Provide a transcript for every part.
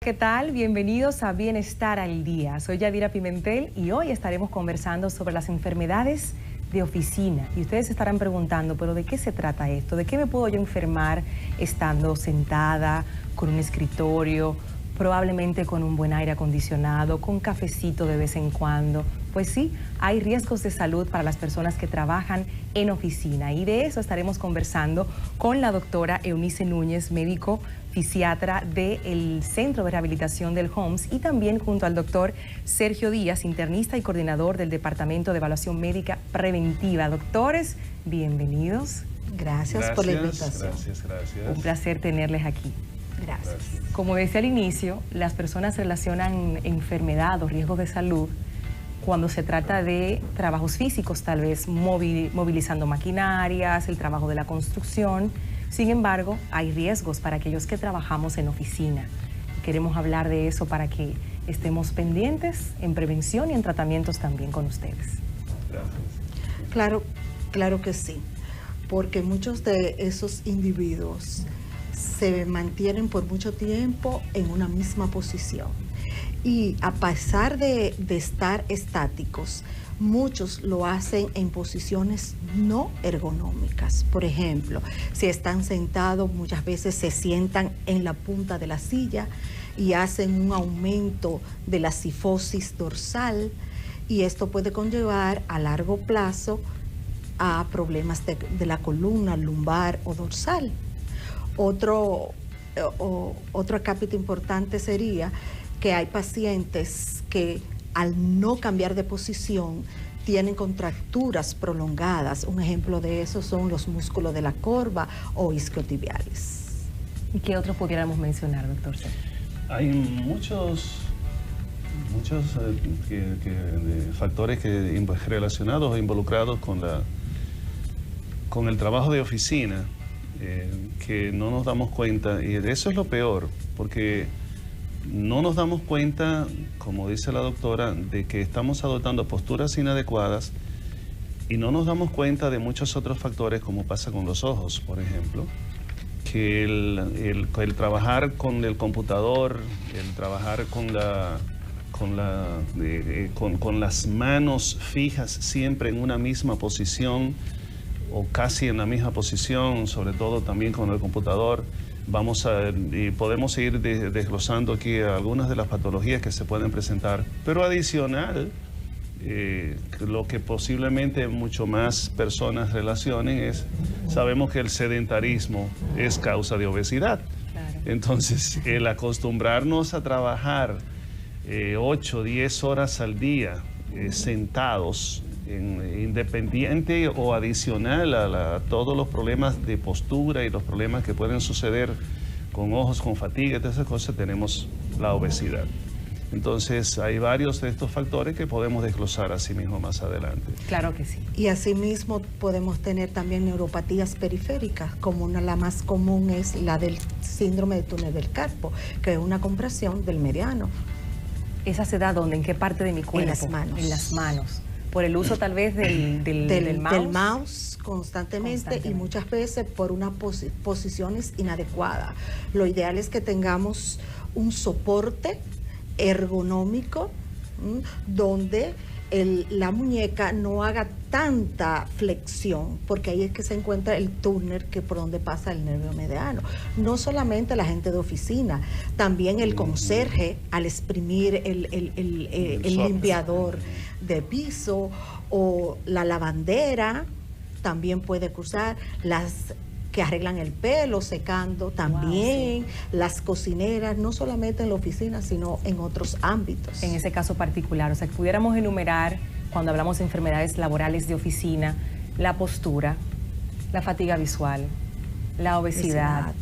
¿qué tal? Bienvenidos a Bienestar al Día. Soy Yadira Pimentel y hoy estaremos conversando sobre las enfermedades de oficina. Y ustedes se estarán preguntando, ¿pero de qué se trata esto? ¿De qué me puedo yo enfermar estando sentada, con un escritorio, probablemente con un buen aire acondicionado, con cafecito de vez en cuando? Pues sí, hay riesgos de salud para las personas que trabajan en oficina y de eso estaremos conversando con la doctora Eunice Núñez, médico fisiatra del Centro de Rehabilitación del Homs, y también junto al doctor Sergio Díaz, internista y coordinador del Departamento de Evaluación Médica Preventiva. Doctores, bienvenidos. Gracias por la invitación. Un placer tenerles aquí. Gracias. Como decía al inicio, las personas relacionan enfermedad o riesgos de salud cuando se trata de trabajos físicos, tal vez movilizando maquinarias, el trabajo de la construcción. Sin embargo, hay riesgos para aquellos que trabajamos en oficina. Queremos hablar de eso para que estemos pendientes en prevención y en tratamientos también con ustedes. Gracias. Claro que sí, porque muchos de esos individuos se mantienen por mucho tiempo en una misma posición. Y a pesar de estar estáticos, muchos lo hacen en posiciones no ergonómicas. Por ejemplo, si están sentados, muchas veces se sientan en la punta de la silla y hacen un aumento de la cifosis dorsal, y esto puede conllevar a largo plazo a problemas de la columna lumbar o dorsal. Otro acápite importante sería que hay pacientes que al no cambiar de posición tienen contracturas prolongadas. Un ejemplo de eso son los músculos de la corva o isquiotibiales. ¿Y qué otros pudiéramos mencionar, doctor? Hay muchos factores relacionados o involucrados con el trabajo de oficina que no nos damos cuenta, y eso es lo peor, porque no nos damos cuenta, como dice la doctora, de que estamos adoptando posturas inadecuadas y no nos damos cuenta de muchos otros factores, como pasa con los ojos, por ejemplo, que el trabajar con el computador, el trabajar con las manos fijas siempre en una misma posición o casi en la misma posición, sobre todo también con el computador, y podemos ir desglosando aquí algunas de las patologías que se pueden presentar, pero adicional, lo que posiblemente mucho más personas relacionen sabemos que el sedentarismo es causa de obesidad. Claro. Entonces, el acostumbrarnos a trabajar 8 o 10 horas al día sentados, independiente o adicional a todos los problemas de postura y los problemas que pueden suceder con ojos, con fatiga, todas esas cosas, tenemos la obesidad. Entonces, hay varios de estos factores que podemos desglosar así mismo más adelante. Claro que sí. Y asimismo podemos tener también neuropatías periféricas, como la más común es la del síndrome de túnel del carpo, que es una compresión del mediano. ¿Esa se da dónde? ¿En qué parte de mi cuerpo? En las manos. En las manos. Por el uso tal vez del mouse. Del mouse constantemente y muchas veces por unas posiciones inadecuadas. Lo ideal es que tengamos un soporte ergonómico donde la muñeca no haga tanta flexión, porque ahí es que se encuentra el túnel por donde pasa el nervio mediano. No solamente la gente de oficina, también el conserje al exprimir el limpiador de piso, o la lavandera también puede cruzar, las que arreglan el pelo secando también, wow, sí, las cocineras, no solamente en la oficina, sino en otros ámbitos. En ese caso particular, o sea, que pudiéramos enumerar, cuando hablamos de enfermedades laborales de oficina, la postura, la fatiga visual, la obesidad,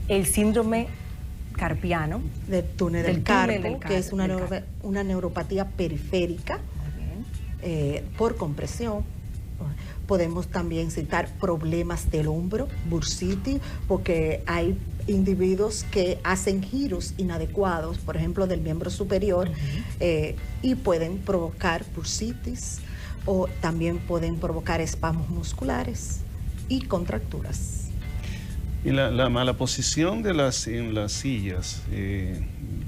el síndrome carpiano, del túnel del carpo, que es una neuropatía periférica por compresión. Podemos también citar problemas del hombro, bursitis, porque hay individuos que hacen giros inadecuados, por ejemplo, del miembro superior, y pueden provocar bursitis, o también pueden provocar espasmos musculares y contracturas. Y la mala posición en las sillas,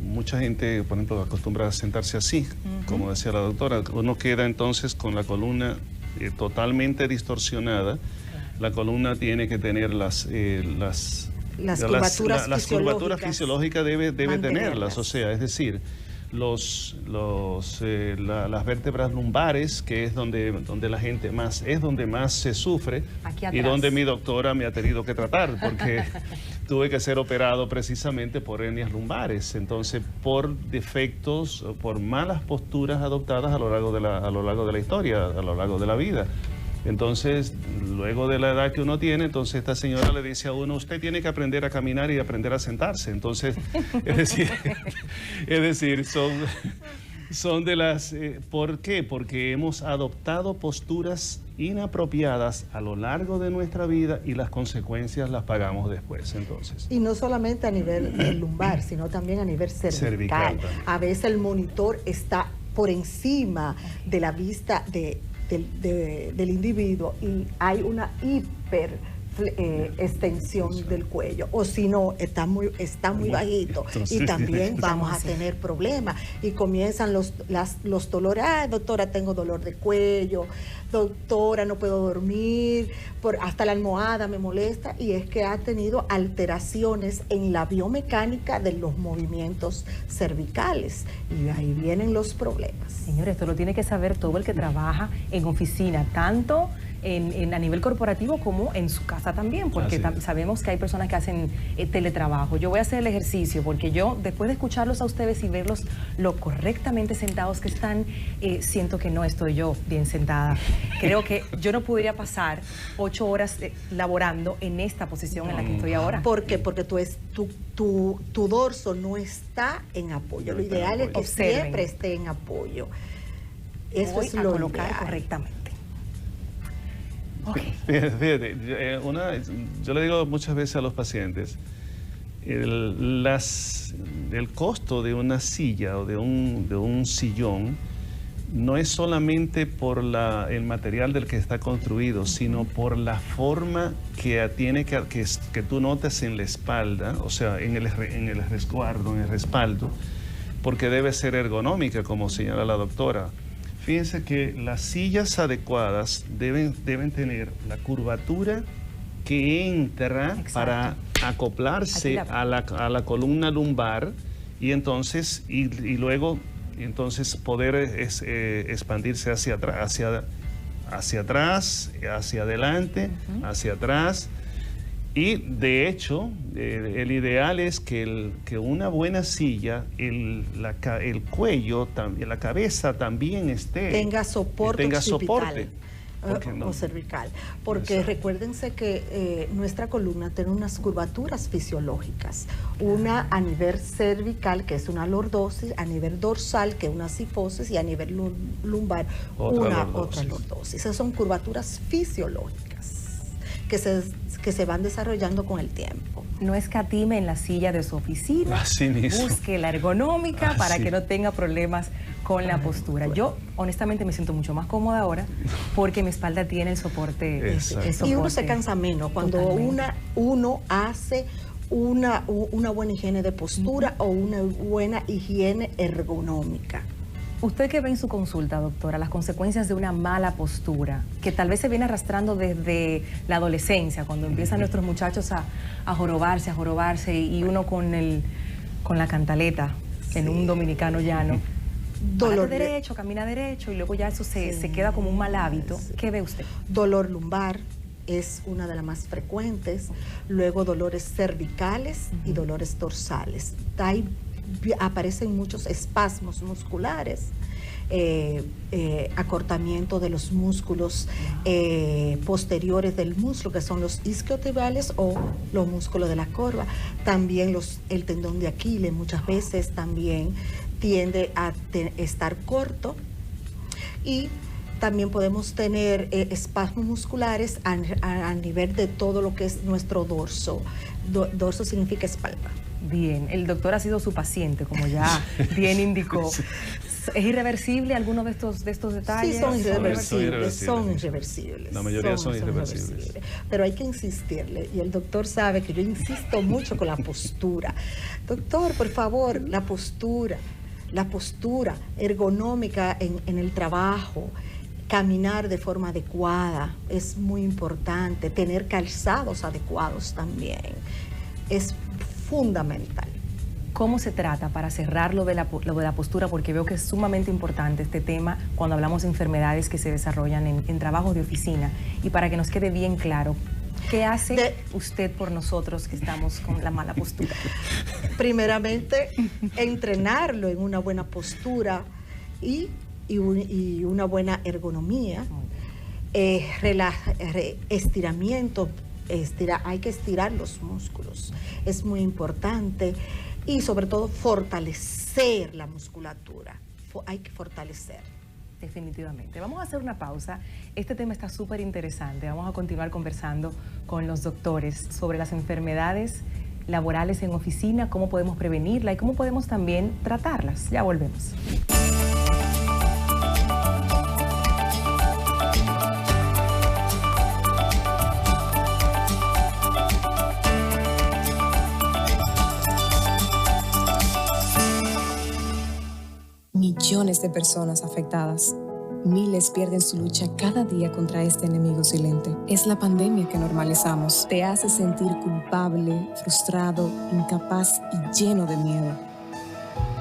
mucha gente, por ejemplo, acostumbra a sentarse así, como decía la doctora. Uno queda entonces con la columna totalmente distorsionada. La columna tiene que tener las curvaturas fisiológicas debe tenerlas, o sea, es decir, las vértebras lumbares, que es donde la gente más se sufre, y donde mi doctora me ha tenido que tratar, porque tuve que ser operado precisamente por hernias lumbares. Entonces, por defectos, por malas posturas adoptadas a lo largo de la historia, a lo largo de la vida. Entonces, luego de la edad que uno tiene, entonces esta señora le dice a uno, usted tiene que aprender a caminar y aprender a sentarse. Entonces, es decir, son de las... ¿por qué? Porque hemos adoptado posturas inapropiadas a lo largo de nuestra vida y las consecuencias las pagamos después, entonces. Y no solamente a nivel lumbar, sino también a nivel cervical. A veces el monitor está por encima de la vista del individuo y hay una extensión del cuello, o si no, está muy bajito. Entonces, y también vamos a tener problemas y comienzan los dolores. Doctora, tengo dolor de cuello, doctora, no puedo dormir, hasta la almohada me molesta, y es que ha tenido alteraciones en la biomecánica de los movimientos cervicales, y ahí vienen los problemas. Señores, esto lo tiene que saber todo el que trabaja en oficina, tanto a nivel corporativo como en su casa también, porque sabemos que hay personas que hacen teletrabajo. Yo voy a hacer el ejercicio porque yo, después de escucharlos a ustedes y verlos lo correctamente sentados que están, siento que no estoy yo bien sentada. Creo que yo no podría pasar 8 horas laborando en esta posición en la que estoy ahora. ¿Por qué? Porque tu dorso no está en apoyo. Lo ideal es que siempre esté en apoyo. Eso es lo colocar ideal. Correctamente. Okay. Fíjate, yo le digo muchas veces a los pacientes, el costo de una silla o de un sillón no es solamente por el material del que está construido, sino por la forma que tiene que tú notas en la espalda, o sea, en el resguardo, en el respaldo, porque debe ser ergonómica, como señala la doctora. Fíjense que las sillas adecuadas deben tener la curvatura que entra para acoplarse a la columna lumbar y entonces luego poder expandirse hacia atrás, hacia adelante, hacia atrás. Y de hecho, el ideal es que una buena silla, el cuello, la cabeza también tenga soporte o cervical. Porque recuérdense que nuestra columna tiene unas curvaturas fisiológicas. Una a nivel cervical, que es una lordosis, a nivel dorsal, que es una cifosis, y a nivel lumbar, otra lordosis. Esas son curvaturas fisiológicas que se van desarrollando con el tiempo. No escatime en la silla de su oficina, busque la ergonómica para que no tenga problemas con la postura. Yo honestamente me siento mucho más cómoda ahora porque mi espalda tiene el soporte. Y uno se cansa menos cuando uno hace una buena higiene de postura o una buena higiene ergonómica. Usted que ve en su consulta, doctora, las consecuencias de una mala postura, que tal vez se viene arrastrando desde la adolescencia, cuando empiezan nuestros muchachos a jorobarse, y uno con la cantaleta, en un dominicano llano. Camina derecho, y luego ya eso se queda como un mal hábito. ¿Qué ve usted? Dolor lumbar es una de las más frecuentes, luego dolores cervicales y dolores dorsales. Aparecen muchos espasmos musculares, acortamiento de los músculos posteriores del muslo, que son los isquiotibiales o los músculos de la corva. También el tendón de Aquiles muchas veces también tiende a estar corto, y también podemos tener espasmos musculares a nivel de todo lo que es nuestro dorso. Dorso significa espalda. Bien, el doctor ha sido su paciente, como ya bien indicó. ¿Es irreversible alguno de estos detalles? Sí, son irreversibles. La mayoría son irreversibles. Pero hay que insistirle, y el doctor sabe que yo insisto mucho con la postura. Doctor, por favor, la postura ergonómica en el trabajo, caminar de forma adecuada es muy importante, tener calzados adecuados también es fundamental. ¿Cómo se trata para cerrar lo de la postura? Porque veo que es sumamente importante este tema cuando hablamos de enfermedades que se desarrollan en trabajos de oficina. Y para que nos quede bien claro, ¿qué hace usted por nosotros que estamos con la mala postura? Primeramente, entrenarlo en una buena postura y una buena ergonomía, estiramiento, hay que estirar los músculos, es muy importante, y sobre todo fortalecer la musculatura, hay que fortalecer. Definitivamente. Vamos a hacer una pausa. Este tema está súper interesante. Vamos a continuar conversando con los doctores sobre las enfermedades laborales en oficina, cómo podemos prevenirla y cómo podemos también tratarlas. Ya volvemos. Millones de personas afectadas. Miles pierden su lucha cada día contra este enemigo silente. Es la pandemia que normalizamos. Te hace sentir culpable, frustrado, incapaz y lleno de miedo.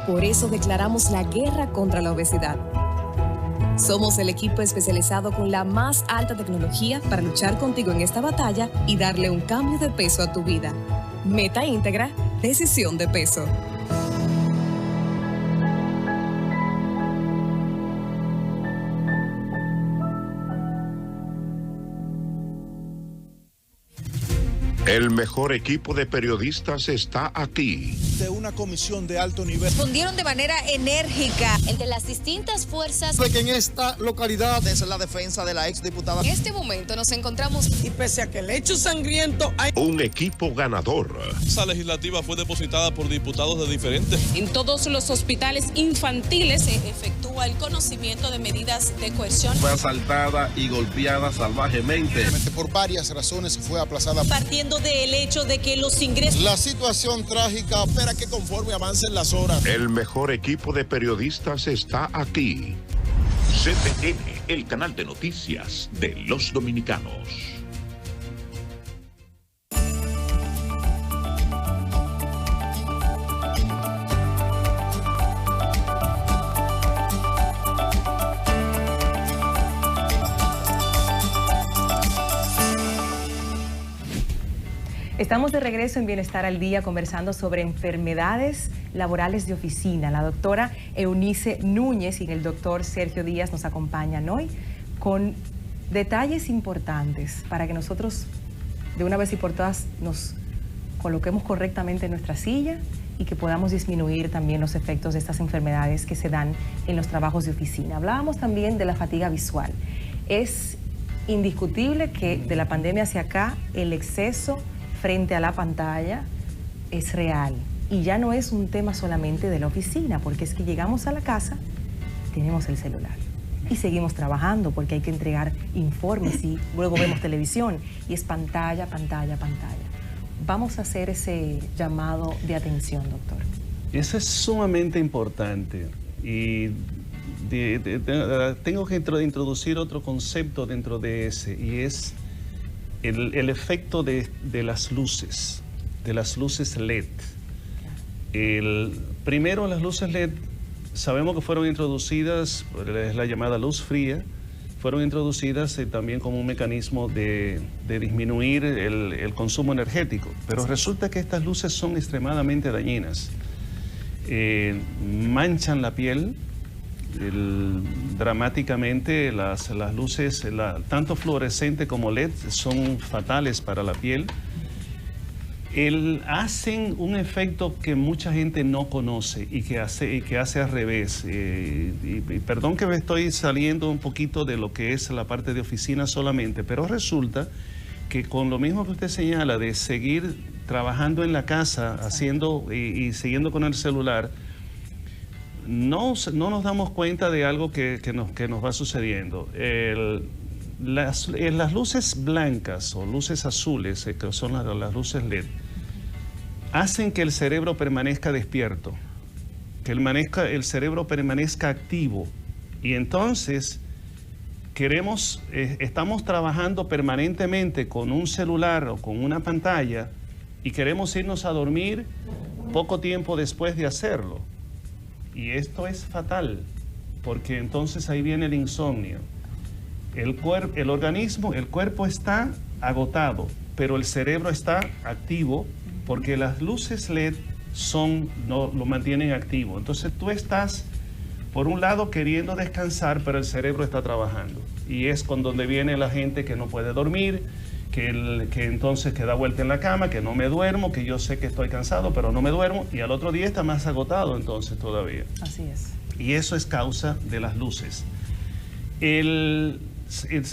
Por eso declaramos la guerra contra la obesidad. Somos el equipo especializado con la más alta tecnología para luchar contigo en esta batalla y darle un cambio de peso a tu vida. Meta íntegra, decisión de peso. El mejor equipo de periodistas está aquí. De una comisión de alto nivel. Respondieron de manera enérgica entre las distintas fuerzas. Que en esta localidad es la defensa de la exdiputada. En este momento nos encontramos. Y pese a que el hecho sangriento hay... Un equipo ganador. Esa legislativa fue depositada por diputados de diferentes. En todos los hospitales infantiles se efectúa el conocimiento de medidas de coerción. Fue asaltada y golpeada salvajemente. Por varias razones fue aplazada. Partiendo del hecho de que los ingresos... La situación trágica espera que conforme avancen las horas. El mejor equipo de periodistas está aquí. CTN, el canal de noticias de los dominicanos. Estamos de regreso en Bienestar al Día conversando sobre enfermedades laborales de oficina. La doctora Eunice Núñez y el doctor Sergio Díaz nos acompañan hoy con detalles importantes para que nosotros de una vez y por todas nos coloquemos correctamente en nuestra silla y que podamos disminuir también los efectos de estas enfermedades que se dan en los trabajos de oficina. Hablábamos también de la fatiga visual. Es indiscutible que de la pandemia hacia acá el exceso frente a la pantalla es real y ya no es un tema solamente de la oficina, porque es que llegamos a la casa, tenemos el celular y seguimos trabajando porque hay que entregar informes y luego vemos televisión y es pantalla, pantalla, pantalla. Vamos a hacer ese llamado de atención, doctor. Eso es sumamente importante y tengo que introducir otro concepto dentro de ese y es el efecto de las luces LED. Primero, las luces LED sabemos que fueron introducidas, es la llamada luz fría, fueron introducidas también como un mecanismo de disminuir el consumo energético, pero resulta que estas luces son extremadamente dañinas. Manchan la piel, dramáticamente las luces, tanto fluorescente como LED, son fatales para la piel. Hacen un efecto que mucha gente no conoce y que hace al revés. Y perdón que me estoy saliendo un poquito de lo que es la parte de oficina solamente, pero resulta que con lo mismo que usted señala de seguir trabajando en la casa, haciendo y siguiendo con el celular, no nos damos cuenta de algo que nos va sucediendo. Las luces blancas o luces azules, que son las luces LED, hacen que el cerebro permanezca despierto, que el cerebro permanezca activo. Y entonces estamos trabajando permanentemente con un celular o con una pantalla y queremos irnos a dormir poco tiempo después de hacerlo. Y esto es fatal, porque entonces ahí viene el insomnio. El cuerpo está agotado, pero el cerebro está activo porque las luces LED lo mantienen activo. Entonces tú estás, por un lado, queriendo descansar, pero el cerebro está trabajando. Y es con donde viene la gente que no puede dormir, que entonces que da vuelta en la cama, que no me duermo, que yo sé que estoy cansado, pero no me duermo, y al otro día está más agotado entonces todavía. Así es. Y eso es causa de las luces.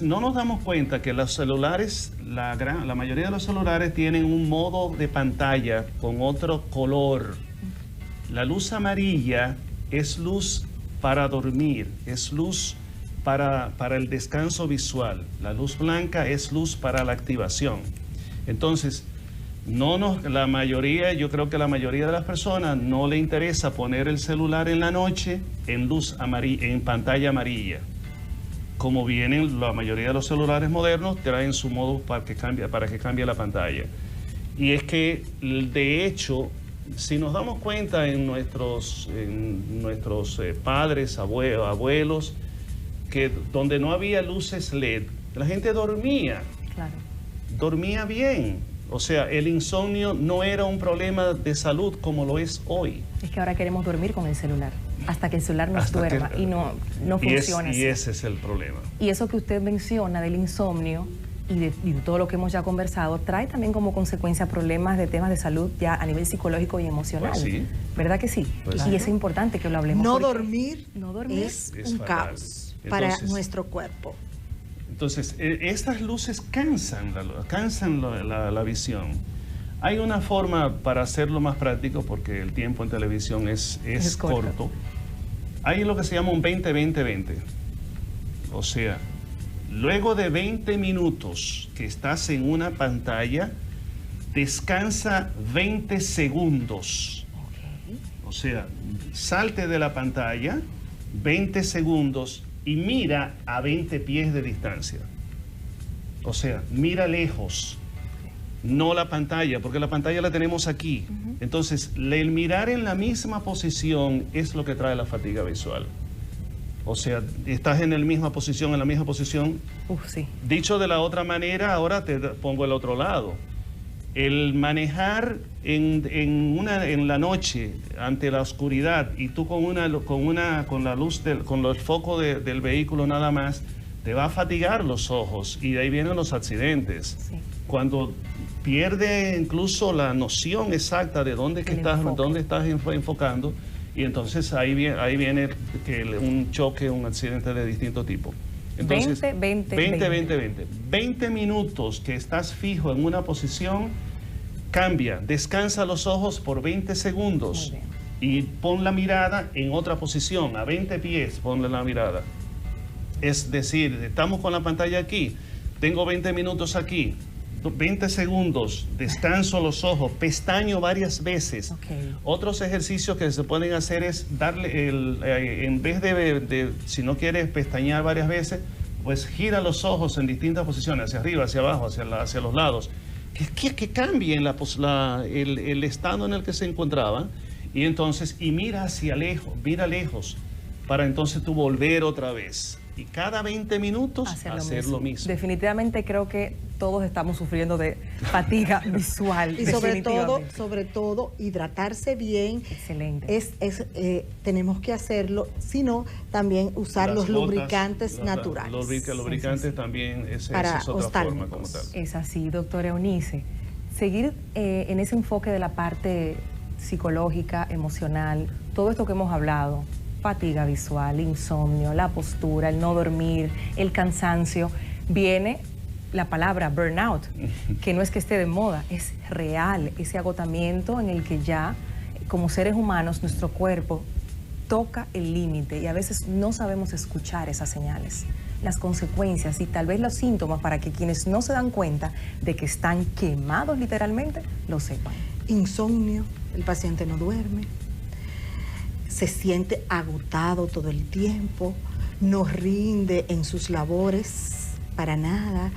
No nos damos cuenta que los celulares, la mayoría de los celulares tienen un modo de pantalla con otro color. La luz amarilla es luz para dormir, es luz para el descanso visual. La luz blanca es luz para la activación. Entonces, yo creo que la mayoría de las personas no le interesa poner el celular en la noche en luz amarilla, en pantalla amarilla. Como vienen la mayoría de los celulares modernos, traen su modo para que cambie la pantalla. Y es que, de hecho, si nos damos cuenta en nuestros padres, abuelos, que donde no había luces LED, la gente dormía. Claro. Dormía bien. O sea, el insomnio no era un problema de salud como lo es hoy. Es que ahora queremos dormir con el celular, hasta que el celular nos duerma y no funciona así. Y ese es el problema. Y eso que usted menciona del insomnio y de todo lo que hemos ya conversado, trae también como consecuencia problemas de temas de salud ya a nivel psicológico y emocional. Pues sí. ¿Verdad que sí? Pues y sí. es importante que lo hablemos. No dormir es un fatal. caos para nuestro cuerpo. Entonces, estas luces cansan la visión. Hay una forma para hacerlo más práctico, porque el tiempo en televisión es corto. Hay lo que se llama un 20-20-20. O sea, luego de 20 minutos que estás en una pantalla, descansa 20 segundos. Okay. O sea, salte de la pantalla 20 segundos y mira a 20 pies de distancia. O sea, mira lejos, no la pantalla, porque la pantalla la tenemos aquí. Entonces, el mirar en la misma posición es lo que trae la fatiga visual. O sea, estás en la misma posición. Sí. Dicho de la otra manera, ahora te pongo el otro lado. El manejar en la noche ante la oscuridad y tú con la luz con el foco del vehículo nada más, te va a fatigar los ojos y de ahí vienen los accidentes. Sí. Cuando pierde incluso la noción exacta de dónde estás enfocando, y entonces ahí viene un choque, un accidente de distinto tipo. Entonces, 20 minutos que estás fijo en una posición, cambia, descansa los ojos por 20 segundos y pon la mirada en otra posición, a 20 pies, ponle la mirada. Es decir, estamos con la pantalla aquí, tengo 20 minutos aquí, 20 segundos, descanso los ojos, pestaño varias veces. Okay. Otros ejercicios que se pueden hacer es darle, en vez de, si no quieres pestañear varias veces, pues gira los ojos en distintas posiciones, hacia arriba, hacia abajo, hacia los lados, que cambien el estado en el que se encontraban, y entonces, mira lejos, para entonces tú volver otra vez. Y cada 20 minutos hacer lo mismo. Definitivamente creo que todos estamos sufriendo de fatiga visual. Y sobre todo, hidratarse bien. Excelente. Tenemos que hacerlo, sino también usar los lubricantes naturales. Los lubricantes también, esa es otra forma como tal. Es así, doctora Eunice. Seguir en ese enfoque de la parte psicológica, emocional, todo esto que hemos hablado, fatiga visual, insomnio, la postura, el no dormir, el cansancio, viene la palabra burnout, que no es que esté de moda, es real, ese agotamiento en el que ya como seres humanos nuestro cuerpo toca el límite y a veces no sabemos escuchar esas señales, las consecuencias y tal vez los síntomas para que quienes no se dan cuenta de que están quemados literalmente, lo sepan. Insomnio, el paciente no duerme, se siente agotado todo el tiempo, no rinde en sus labores para nada,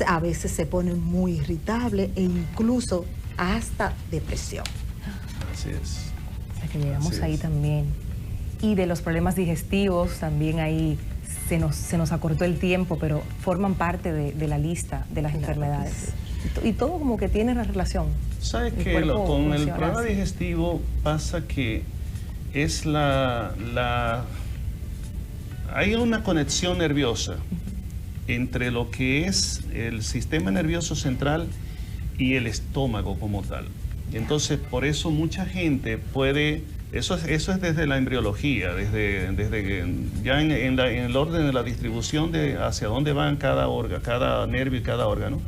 a veces se pone muy irritable e incluso hasta depresión. Así es. O sea que llegamos Así ahí es. también. Y de los problemas digestivos también ahí se nos acortó el tiempo, pero forman parte de la lista de las enfermedades. Y todo como que tiene relación. ¿Sabes El qué? cuerpo Con el funciona problema así. digestivo pasa que es hay una conexión nerviosa entre lo que es el sistema nervioso central y el estómago como tal. Y entonces, por eso mucha gente puede... Eso es desde la embriología, desde que ya en el orden de la distribución de hacia dónde van cada órgano, cada nervio y cada órgano.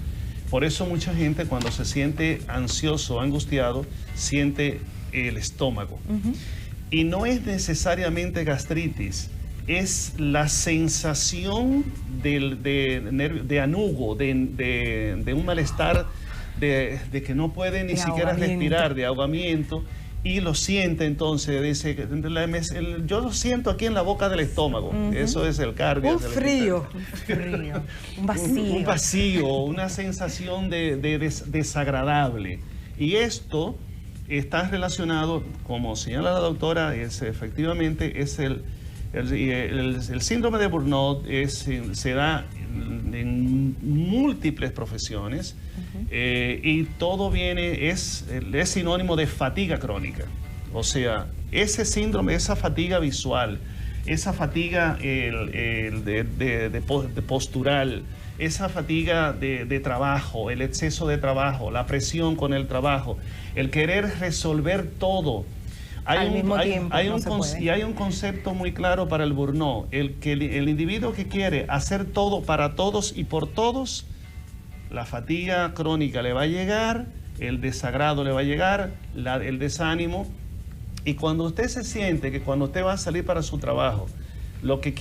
Por eso mucha gente cuando se siente ansioso o angustiado, siente el estómago. Y no es necesariamente gastritis, es la sensación de anugo, de un malestar, de que no puede ni siquiera respirar, de ahogamiento. Y lo siente entonces, dice, yo lo siento aquí en la boca del estómago. Eso es el cardio. Un frío. Un vacío. Un vacío, una sensación de desagradable. Y esto está relacionado, como señala la doctora, efectivamente es el síndrome de burnout se da en múltiples profesiones. Y todo es sinónimo de fatiga crónica. O sea, ese síndrome, esa fatiga visual, esa fatiga de postural, esa fatiga de trabajo, el exceso de trabajo, la presión con el trabajo, el querer resolver todo. Hay un concepto muy claro para el burnout, el individuo que quiere hacer todo para todos y por todos. La fatiga crónica le va a llegar, el desagrado le va a llegar, el desánimo. Y cuando usted se siente que cuando usted va a salir para su trabajo, lo que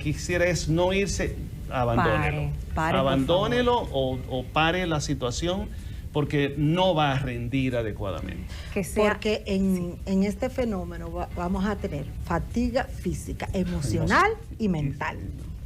quisiera es no irse, abandónelo. Abandónelo o pare la situación porque no va a rendir adecuadamente. Porque en este fenómeno vamos a tener fatiga física, emocional y mental.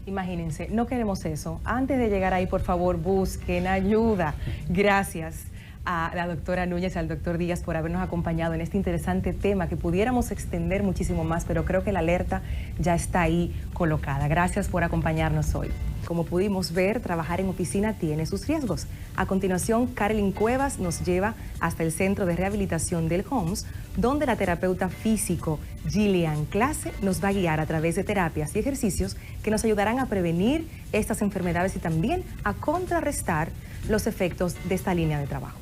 Imagínense, no queremos eso. Antes de llegar ahí, por favor, busquen ayuda. Gracias a la doctora Núñez y al doctor Díaz por habernos acompañado en este interesante tema que pudiéramos extender muchísimo más, pero creo que la alerta ya está ahí colocada. Gracias por acompañarnos hoy. Como pudimos ver, trabajar en oficina tiene sus riesgos. A continuación, Carolyn Cuevas nos lleva hasta el Centro de Rehabilitación del Homs, donde la terapeuta físico Gillian Clase nos va a guiar a través de terapias y ejercicios que nos ayudarán a prevenir estas enfermedades y también a contrarrestar los efectos de esta línea de trabajo.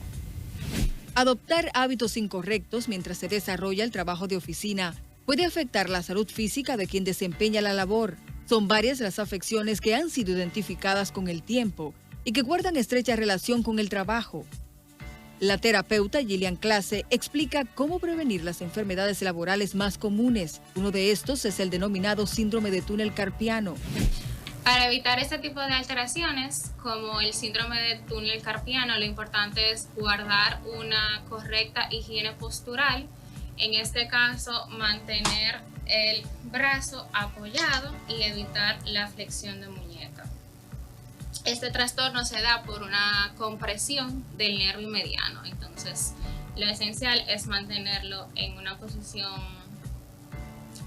Adoptar hábitos incorrectos mientras se desarrolla el trabajo de oficina puede afectar la salud física de quien desempeña la labor. Son varias las afecciones que han sido identificadas con el tiempo y que guardan estrecha relación con el trabajo. La terapeuta Gillian Clase explica cómo prevenir las enfermedades laborales más comunes. Uno de estos es el denominado síndrome de túnel carpiano. Para evitar este tipo de alteraciones, como el síndrome de túnel carpiano, lo importante es guardar una correcta higiene postural. En este caso, mantener el brazo apoyado y evitar la flexión de muñeca. Este trastorno se da por una compresión del nervio mediano, entonces lo esencial es mantenerlo en una posición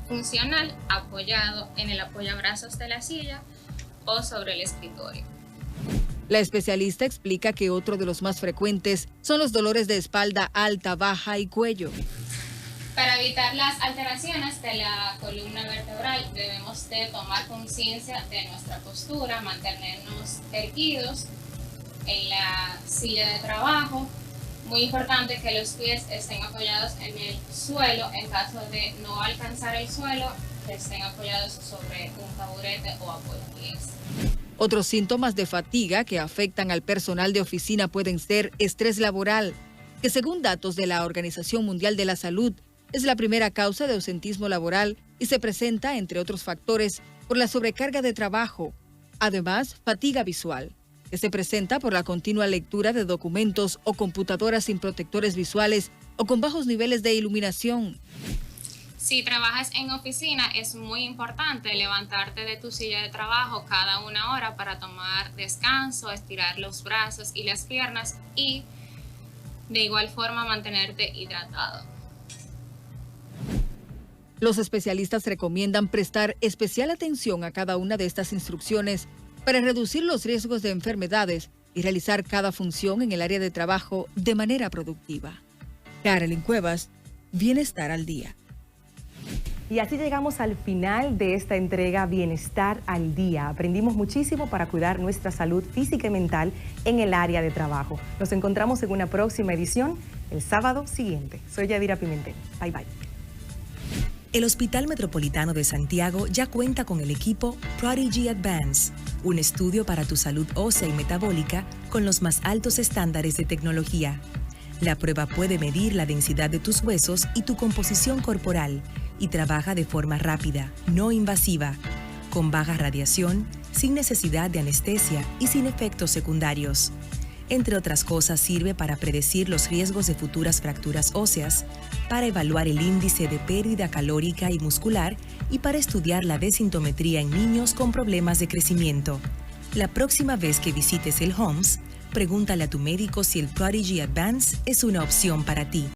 funcional, apoyado en el apoyabrazos de la silla o sobre el escritorio. La especialista explica que otro de los más frecuentes son los dolores de espalda alta, baja y cuello. Para evitar las alteraciones de la columna vertebral debemos de tomar conciencia de nuestra postura, mantenernos erguidos en la silla de trabajo. Muy importante que los pies estén apoyados en el suelo. En caso de no alcanzar el suelo, que estén apoyados sobre un taburete o apoyapiés. Otros síntomas de fatiga que afectan al personal de oficina pueden ser estrés laboral, que según datos de la Organización Mundial de la Salud, es la primera causa de ausentismo laboral y se presenta, entre otros factores, por la sobrecarga de trabajo. Además, fatiga visual, que se presenta por la continua lectura de documentos o computadoras sin protectores visuales o con bajos niveles de iluminación. Si trabajas en oficina, es muy importante levantarte de tu silla de trabajo cada 1 hora para tomar descanso, estirar los brazos y las piernas y de igual forma mantenerte hidratado. Los especialistas recomiendan prestar especial atención a cada una de estas instrucciones para reducir los riesgos de enfermedades y realizar cada función en el área de trabajo de manera productiva. Carolyn Cuevas, Bienestar al Día. Y así llegamos al final de esta entrega Bienestar al Día. Aprendimos muchísimo para cuidar nuestra salud física y mental en el área de trabajo. Nos encontramos en una próxima edición el sábado siguiente. Soy Yadira Pimentel. Bye bye. El Hospital Metropolitano de Santiago ya cuenta con el equipo Prodigy Advance, un estudio para tu salud ósea y metabólica con los más altos estándares de tecnología. La prueba puede medir la densidad de tus huesos y tu composición corporal y trabaja de forma rápida, no invasiva, con baja radiación, sin necesidad de anestesia y sin efectos secundarios. Entre otras cosas, sirve para predecir los riesgos de futuras fracturas óseas, para evaluar el índice de pérdida calórica y muscular y para estudiar la desintometría en niños con problemas de crecimiento. La próxima vez que visites el HOMS, pregúntale a tu médico si el Prodigy Advance es una opción para ti.